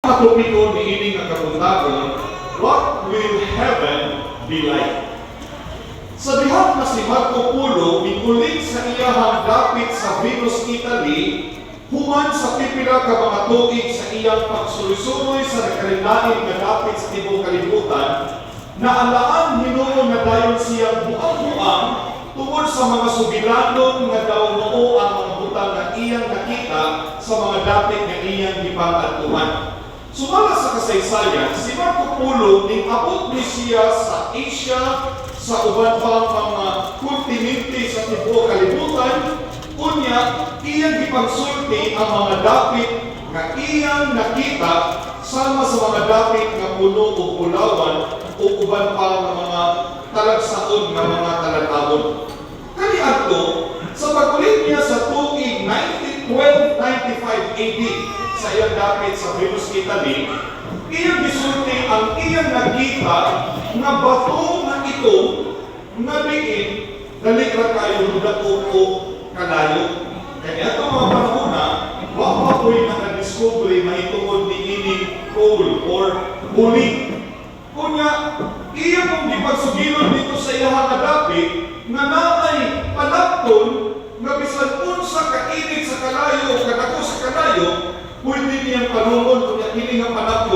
Matupiko ni ining nga kabuntagon, what will heaven be like? Sa dihat na si Marco Polo, migulit sa iyahang dapit sa Venus, Italy, human sa pipila ka mga tuig sa iyang pagsuloy-suloy sa nakalinlain nga dapit sa tibong kalibutan, na alaan hinuon na dayon siyang buang-buang tungod sa mga subilanon nga daw noo ang mga butang na iyang nakita sa mga dapit nga iyang gipag-adtuhan. Sumala sa kasaysayan, si Marco Polo ning abot ni siya sa Asia, sa uban pang mga kontinente sa tibuok kalibutan, unya iyang gipagsulti ang mga dapit nga iyang nakita sama sa mga dapit nga puno o bulawan o uban pa ng mga talagsaon nga mga talatawon. Kani adto sa pagkulit niya sa tuig 1295 AD sa iyang dapit sa Venus, Italy, iyang gisulti ang iyang nakita nga bato nga ito nga diin dali ra kayo dato o kalayo. Kaya ito mga panahon na wa ko'y nakadiscovery mahitungod ni ining coal or bulig. Kunya, iya mong gipagsugilon dito sa iyang dapit nga naay panapton nga bisan unsa kainit sa kalayo o kadako sa kalayo, pwede niyang panungon kung ining ang panapton